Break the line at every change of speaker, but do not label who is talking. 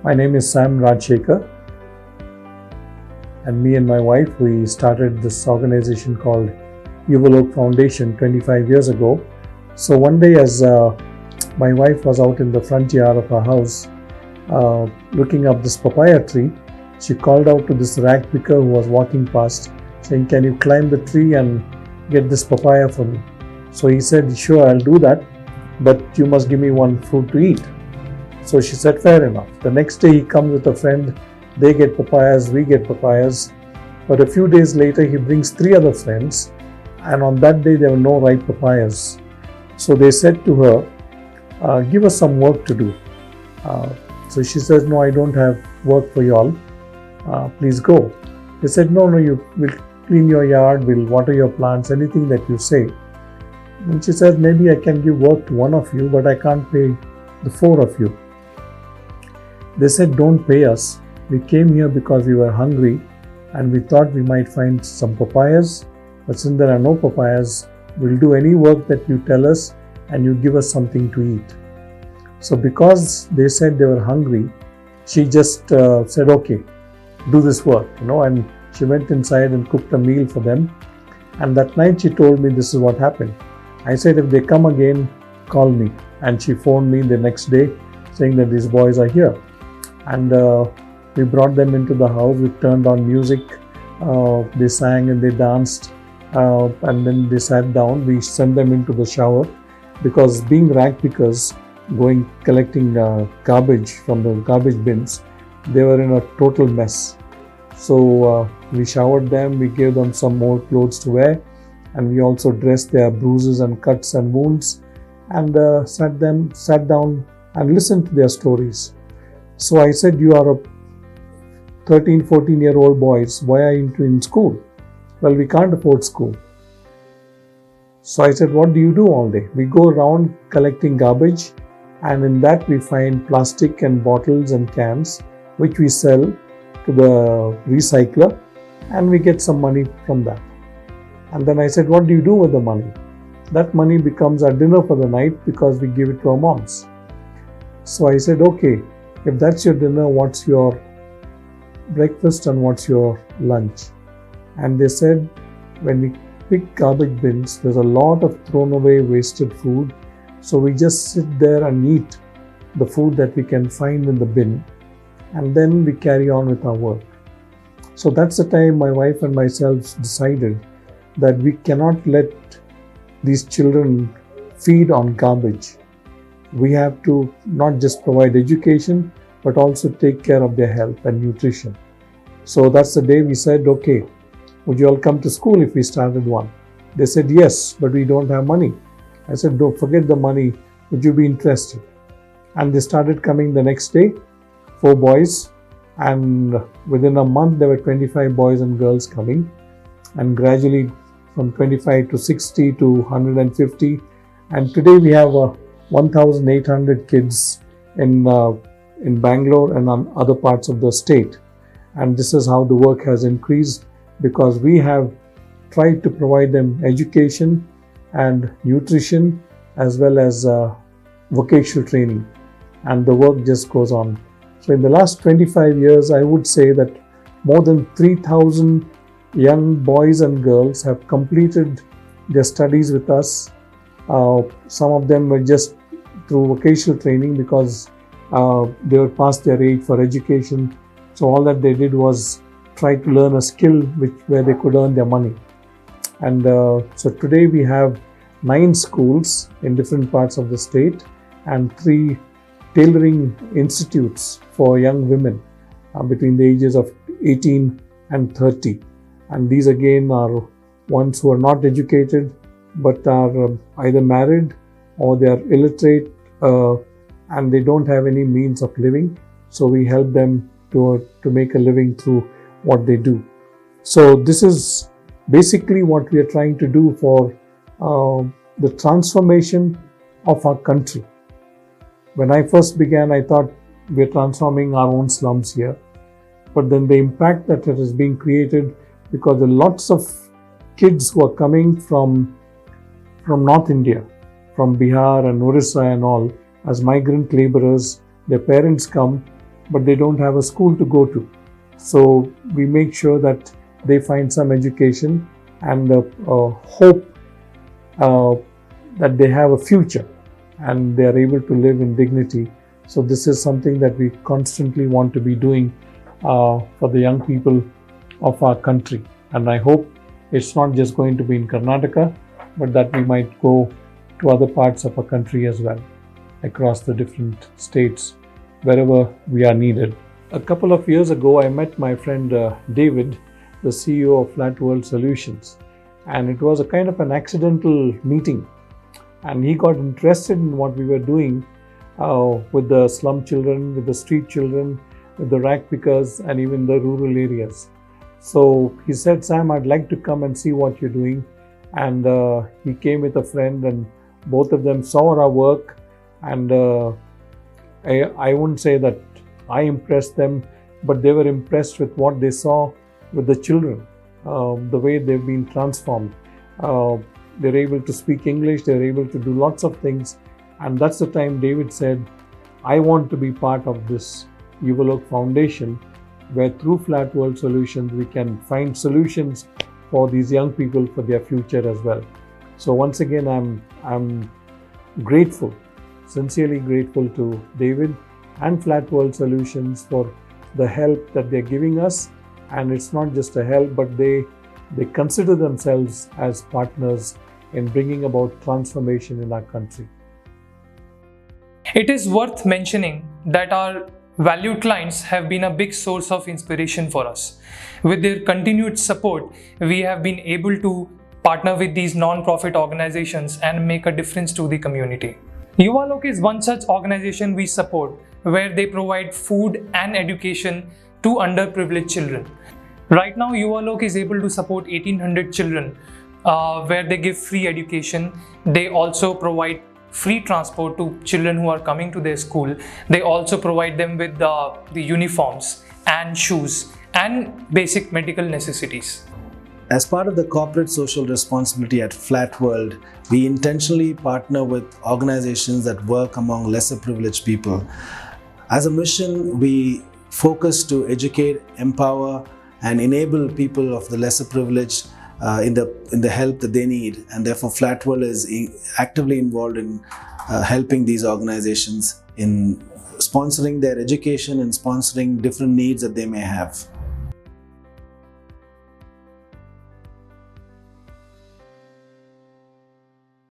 My name is Sam Rajshekhar, and me and my wife, we started this organization called YuvaLok Foundation 25 years ago. So one day, as my wife was out in the front yard of our house looking up this papaya tree, she called out to this rag picker who was walking past, saying, "Can you climb the tree and get this papaya for me?" So he said, "Sure, I'll do that, but you must give me one fruit to eat." So she said, "Fair enough." The next day he comes with a friend, they get papayas, we get papayas. But a few days later he brings 3 other friends, and on that day there were no ripe papayas. So they said to her, "Give us some work to do." So she says, "No, I don't have work for you all. Please go." They said, "No, you will clean your yard, we'll water your plants, anything that you say." And she says, "Maybe I can give work to one of you, but I can't pay the 4 of you." They said, "Don't pay us. We came here because we were hungry and we thought we might find some papayas, but since there are no papayas, we'll do any work that you tell us and you give us something to eat." So because they said they were hungry, she just said, "Okay, do this work," and she went inside and cooked a meal for them. And that night she told me this is what happened. I said, "If they come again, call me." And she phoned me the next day saying that these boys are here. And we brought them into the house, we turned on music, they sang and they danced, and then they sat down. We sent them into the shower because being rag pickers, collecting garbage from the garbage bins, they were in a total mess. So we showered them, we gave them some more clothes to wear, and we also dressed their bruises and cuts and wounds, and sat down and listened to their stories. So I said, "You are a 13, 14-year-old boys. Why are you in school?" "Well, we can't afford school." So I said, "What do you do all day?" "We go around collecting garbage, and in that we find plastic and bottles and cans, which we sell to the recycler, and we get some money from that." And then I said, "What do you do with the money?" "That money becomes our dinner for the night because we give it to our moms." So I said, "Okay, if that's your dinner, what's your breakfast and what's your lunch?" And they said, "When we pick garbage bins, there's a lot of thrown away wasted food. So we just sit there and eat the food that we can find in the bin, and then we carry on with our work." So that's the time my wife and myself decided that we cannot let these children feed on garbage. We have to not just provide education, but also take care of their health and nutrition. So that's the day we said, "Okay, would you all come to school if we started one?" They said, "Yes, but we don't have money." I said, "Don't forget the money. Would you be interested?" And they started coming the next day, 4 boys. And within a month, there were 25 boys and girls coming. And gradually from 25 to 60 to 150. And today we have 1,800 kids in Bangalore and on other parts of the state. And this is how the work has increased, because we have tried to provide them education and nutrition as well as vocational training. And the work just goes on. So in the last 25 years, I would say that more than 3,000 young boys and girls have completed their studies with us. Some of them were just through vocational training because they were past their age for education. So all that they did was try to learn a skill where they could earn their money. And so today we have 9 schools in different parts of the state and 3 tailoring institutes for young women between the ages of 18 and 30. And these again are ones who are not educated but are either married or they are illiterate and they don't have any means of living. So we help them to make a living through what they do. So this is basically what we are trying to do for the transformation of our country. When I first began, I thought we're transforming our own slums here. But then the impact that it is being created, because there are lots of kids who are coming from North India, from Bihar and Orissa and all, as migrant laborers. Their parents come but they don't have a school to go to. So we make sure that they find some education and hope that they have a future and they are able to live in dignity. So this is something that we constantly want to be doing for the young people of our country. And I hope it's not just going to be in Karnataka, but that we might go to other parts of our country as well, across the different states, wherever we are needed. A couple of years ago, I met my friend David, the CEO of Flatworld Solutions, and it was a kind of an accidental meeting. And he got interested in what we were doing with the slum children, with the street children, with the rag pickers, and even the rural areas. So he said, Sam, I'd like to come and see what you're doing. And he came with a friend, and both of them saw our work. And I wouldn't say that I impressed them, but they were impressed with what they saw with the children, the way they've been transformed. They're able to speak English, they're able to do lots of things. And that's the time David said, I want to be part of this YuvaLok Foundation, where through Flatworld Solutions, we can find solutions for these young people for their future as well. So once again, I'm grateful, sincerely grateful to David and Flatworld Solutions for the help that they're giving us. And it's not just a help, but they consider themselves as partners in bringing about transformation in our country.
It is worth mentioning that our valued clients have been a big source of inspiration for us. With their continued support, we have been able to partner with these non-profit organizations and make a difference to the community. YuvaLok is one such organization we support, where they provide food and education to underprivileged children. Right now, YuvaLok is able to support 1,800 children where they give free education. They also provide free transport to children who are coming to their school. They also provide them with the uniforms and shoes and basic medical necessities.
As part of the corporate social responsibility at Flatworld, we intentionally partner with organizations that work among lesser privileged people. As a mission, we focus to educate, empower, and enable people of the lesser privileged in the help that they need. And therefore, Flatworld is actively involved in helping these organizations in sponsoring their education and sponsoring different needs that they may have.